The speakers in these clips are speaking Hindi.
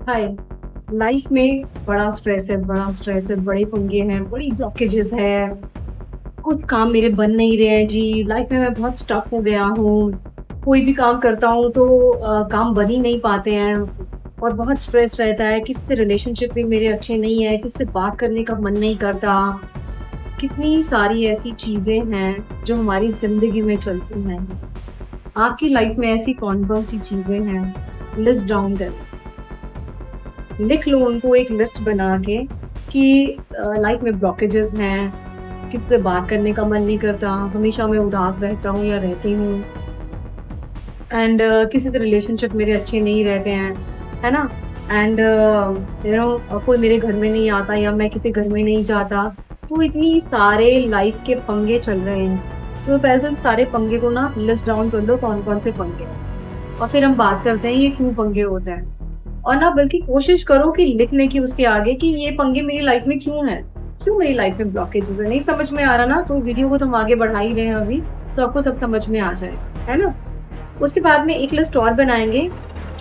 हाय। लाइफ में बड़ा स्ट्रेस है, बड़े पंगे हैं, बड़ी ब्लॉकेजेस है। कुछ काम मेरे बन नहीं रहे हैं जी। लाइफ में मैं बहुत स्टक हो गया हूँ। कोई भी काम करता हूँ तो काम बन ही नहीं पाते हैं। और बहुत स्ट्रेस रहता है, किसी से रिलेशनशिप भी मेरे अच्छे नहीं है, किसी से बात करने का मन नहीं करता। कितनी सारी ऐसी चीजें हैं जो हमारी जिंदगी में चलती हैं। आपकी लाइफ में ऐसी कौन कौन सी चीजें हैं? लिस्ट डाउन कर, लिख लो उनको एक लिस्ट बना के कि लाइफ में ब्लॉकेजेस हैं, किसी से बात करने का मन नहीं करता, हमेशा मैं उदास रहता हूँ या रहती हूँ। एंड किसी से रिलेशनशिप मेरे अच्छे नहीं रहते हैं, है ना। एंड कोई मेरे घर में नहीं आता या मैं किसी घर में नहीं जाता। तो इतनी सारे लाइफ के पंगे चल रहे हैं। तो पहले तो इन सारे पंगे को ना लिस्ट डाउन कर लो, कौन कौन से पंगे हैं। और फिर हम बात करते हैं ये क्यों पंगे होते हैं। और ना बल्कि कोशिश करो कि लिखने की उसके आगे कि ये पंगे मेरी लाइफ में क्यों है, क्यों मेरी लाइफ में ब्लॉकेज हो गए। नहीं समझ में आ रहा ना, तो वीडियो को तुम आगे बढ़ा ही रहे हैं अभी, तो आपको सब समझ में आ जाएगा, है ना। उसके बाद में एक लिस्ट और बनाएंगे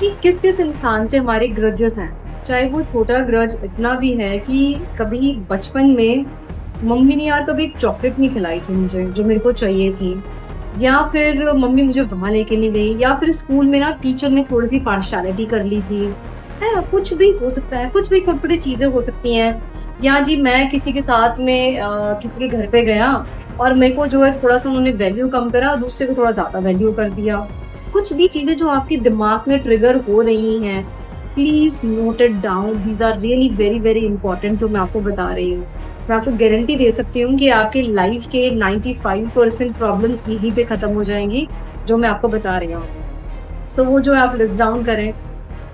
कि किस किस इंसान से हमारे ग्रजेस हैं। चाहे वो छोटा ग्रज इतना भी है कि कभी बचपन में मम्मी ने यार कभी एक चॉकलेट नहीं खिलाई थी मुझे जो मेरे को चाहिए थी, या फिर मम्मी मुझे वहां लेके नहीं गई, या फिर स्कूल में ना टीचर ने थोड़ी सी पार्शियलिटी कर ली थी, है ना। कुछ भी हो सकता है, कुछ भी छोटी चीजें हो सकती हैं। या जी मैं किसी के साथ में किसी के घर पे गया और मेरे को जो है थोड़ा सा उन्होंने वैल्यू कम करा, दूसरे को थोड़ा ज्यादा वैल्यू कर दिया। कुछ भी चीजें जो आपके दिमाग में ट्रिगर हो रही हैं, please note it down. These are really very very important जो मैं आपको बता रही हूँ। मैं आपको गारंटी दे सकती हूँ कि आपके लाइफ के 95% प्रॉब्लम्स यहीं पे खत्म हो जाएंगी जो मैं आपको बता रही हूँ। सो वो जो है आप लिस्ट डाउन करें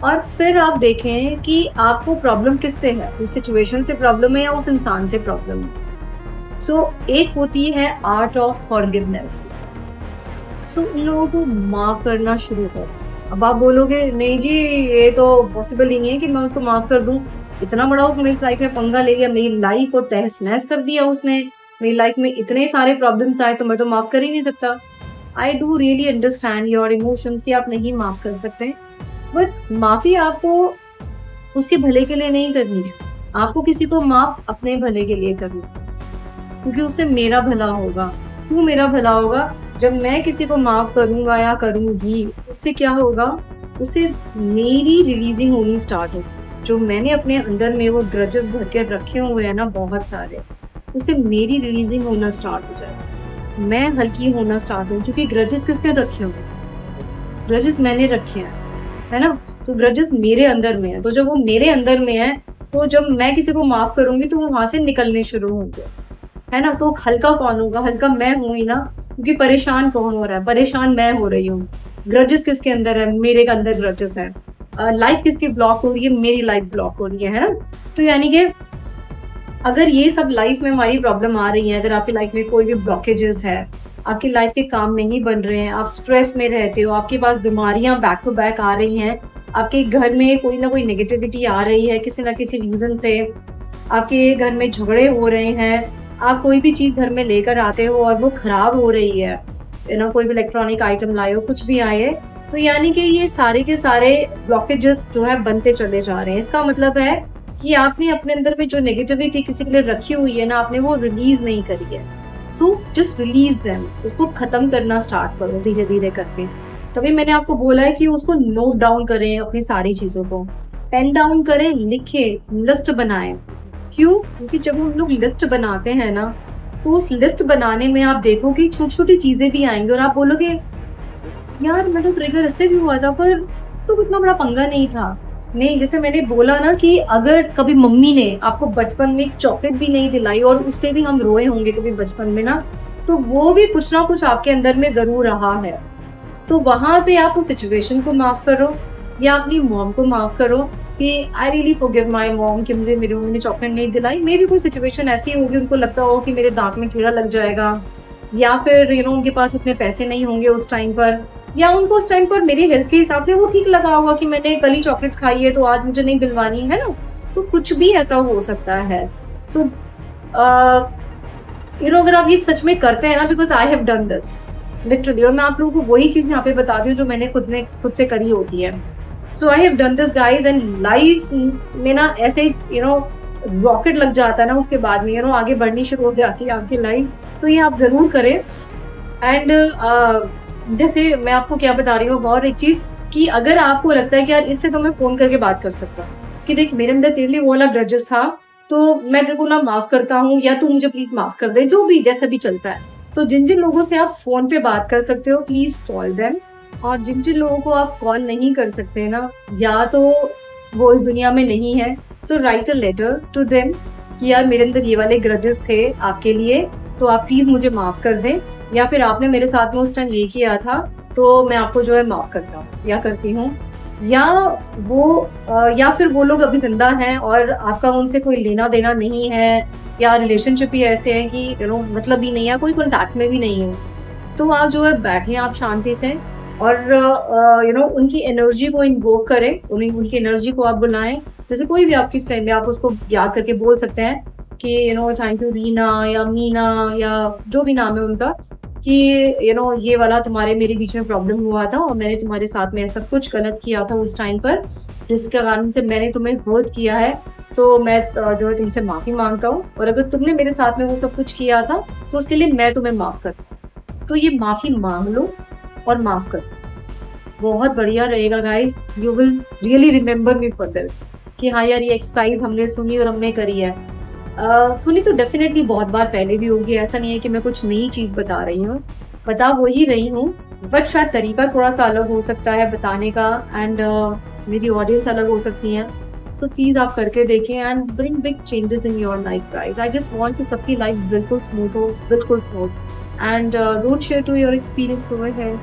और फिर आप देखें कि आपको प्रॉब्लम किससे है, उस सिचुएशन से प्रॉब्लम है या उस इंसान से प्रॉब्लम है। सो एक होती है आर्ट ऑफ फॉरगिवनेस। सो उन लोगों को माफ करना शुरू करो। अब आप बोलोगे नहीं जी ये तो पॉसिबल ही नहीं है कि मैं उसको माफ कर दूं, इतना बड़ा उसने मेरी लाइफ में पंगा ले लिया, मेरी लाइफ को तहस नहस कर दिया उसने, मेरी लाइफ में इतने सारे प्रॉब्लम्स आए तो मैं तो माफ कर ही नहीं सकता। I do really understand your emotions कि आप नहीं माफ कर सकते, बट माफी आपको उसके भले के लिए नहीं करनी है। आपको किसी को माफ अपने भले के लिए करनी है, क्योंकि उससे मेरा भला होगा। क्यों मेरा भला होगा? जब मैं किसी को माफ करूंगा या करूंगी, उससे क्या होगा, उससे मेरी रिलीजिंग होनी स्टार्ट होगी। जो मैंने अपने अंदर में वो ग्रजेस भर के रखे हुए हैं ना बहुत सारे, उससे मेरी रिलीजिंग होना स्टार्ट हो जाएगा। मैं हल्की होना स्टार्ट हूँ, क्योंकि ग्रजेस किसने रखे हुए? ग्रजेस मैंने रखे हैं, है ना। तो ग्रजेस मेरे अंदर में है, तो जब वो मेरे अंदर में है तो जब मैं किसी को माफ करूंगी तो वो वहां से निकलने शुरू होंगे, है ना। तो हल्का कौन होगा? हल्का मैं हूं ही ना, क्योंकि परेशान कौन हो रहा है? परेशान मैं हो रही हूँ। ग्रजेस किसके अंदर है? मेरे के अंदर ग्रजेस है। लाइफ किसकी ब्लॉक हो रही है? मेरी लाइफ ब्लॉक हो रही है ना। तो यानी कि अगर ये सब लाइफ में हमारी प्रॉब्लम आ रही है, अगर आपकी लाइफ में कोई भी ब्लॉकेजेस है, आपकी लाइफ के काम नहीं बन रहे हैं, आप स्ट्रेस में रहते हो, आपके पास बीमारियां बैक टू बैक आ रही हैं, आपके घर में कोई ना कोई नेगेटिविटी आ रही है किसी ना किसी रीजन से, आपके घर में झगड़े हो रहे हैं, आप कोई भी चीज घर में लेकर आते हो और वो खराब हो रही है, ना कोई भी इलेक्ट्रॉनिक आइटम लाए हो, कुछ भी आए, तो यानी कि ये सारे के सारे ब्लॉकेजेस जो है बनते चले जा रहे हैं। इसका मतलब है कि आपने अपने अंदर में जो नेगेटिविटी किसी के लिए रखी हुई है ना, आपने वो रिलीज नहीं करी है। सो जस्ट रिलीज देम, उसको खत्म करना स्टार्ट करो धीरे धीरे करके। तभी मैंने आपको बोला है कि उसको नोट डाउन करें, अपनी सारी चीजों को पेन डाउन करें, लिखे, लिस्ट बनाएं। क्यों? क्योंकि जब हम लोग लिस्ट बनाते हैं ना, तो उस लिस्ट बनाने में आप देखो कि छोटी छोटी चीजें भी आएंगी और आप बोलोगे यार मैं तो ट्रिगर इससे भी हुआ था, पर तो इतना बड़ा पंगा नहीं था। नहीं, जैसे मैंने बोला ना कि अगर कभी मम्मी ने आपको बचपन में एक चॉकलेट भी नहीं दिलाई और उस पर भी हम रोए होंगे कभी बचपन में ना, तो वो भी कुछ ना कुछ आपके अंदर में जरूर रहा है। तो वहां पे आप उस सिचुएशन को माफ करो या अपनी मॉम को माफ करो कि I really forgive my mom कि मुझे मेरी मम्मी ने चॉकलेट नहीं दिलाई। मे भी कोई सिचुएशन ऐसी होगी, उनको लगता हो कि मेरे दांत में कीड़ा लग जाएगा, या फिर उनके पास उतने पैसे नहीं होंगे उस टाइम पर, या उनको उस टाइम पर मेरे हेल्थ के हिसाब से वो ठीक लगा होगा कि मैंने कल ही चॉकलेट खाई है तो आज मुझे नहीं दिलवानी है ना। तो कुछ भी ऐसा हो सकता है। सो अगर आप ये सच में करते हैं ना, because I have done this literally, और मैं आप लोगों को वही चीज यहाँ पे बता रही हूँ जो मैंने खुद से करी होती है। So I have done this guys, and life में ना ऐसे रॉकेट लग जाता है ना उसके बाद में आगे बढ़नी शुरू हो जाती है आपकी लाइफ। तो ये आप जरूर करें। एंड जैसे मैं आपको क्या बता रही हूँ और एक चीज, कि अगर आपको लगता है कि यार इससे तो मैं फोन करके बात कर सकता हूँ कि देख मेरे अंदर तेरे लिए वो वाला ग्रजेस था, तो मैं तेरे को ना माफ करता हूँ, या तू मुझे प्लीज माफ कर दे, जो भी जैसा भी चलता है। तो जिन जिन लोगों से आप फोन पे बात कर सकते हो प्लीज कॉल देम, और जिन जिन लोगों को आप कॉल नहीं कर सकते ना, या तो वो इस दुनिया में नहीं है, so write a letter to them कि यार मेरे अंदर ये वाले ग्रजेस थे आपके लिए, तो आप प्लीज मुझे माफ कर दें, या फिर आपने मेरे साथ में उस टाइम ये किया था तो मैं आपको जो है माफ करता हूँ या करती हूँ। या या फिर वो लोग अभी जिंदा हैं और आपका उनसे कोई लेना देना नहीं है, या रिलेशनशिप ही ऐसे है कि मतलब ही नहीं है, कोई कॉन्टैक्ट में भी नहीं है, तो आप जो है बैठे आप शांति से, और उनकी एनर्जी को इन्वोक करें, उनकी एनर्जी को आप बुलाएं। जैसे कोई भी आपकी फ्रेंड है, आप उसको याद करके बोल सकते हैं कि थैंक यू रीना या मीना या जो भी नाम है उनका, कि ये वाला तुम्हारे मेरे बीच में प्रॉब्लम हुआ था और मैंने तुम्हारे साथ में ऐसा कुछ गलत किया था उस टाइम पर, जिसके कारण से मैंने तुम्हें हर्ट किया है। सो मैं जो है तुमसे माफी मांगता हूँ, और अगर तुमने मेरे साथ में वो सब कुछ किया था तो उसके लिए मैं तुम्हें माफ करता हूँ। तो ये माफी मांग लो और माफ कर, बहुत बढ़िया रहेगा guys. You will really remember me for this, कि हाँ यार ये एक्सरसाइज हमने सुनी और हमने करी है। सुनी तो डेफिनेटली बहुत बार पहले भी होगी, ऐसा नहीं है कि मैं कुछ नई चीज बता रही हूँ, बता वो ही रही हूँ, बट शायद तरीका थोड़ा सा अलग हो सकता है बताने का, एंड मेरी ऑडियंस अलग हो सकती है। सो प्लीज आप करके देखें and bring big changes in your life guys. I just want कि सबकी लाइफ बिल्कुल स्मूथ हो, बिल्कुल smooth. And don't share to your experience over here.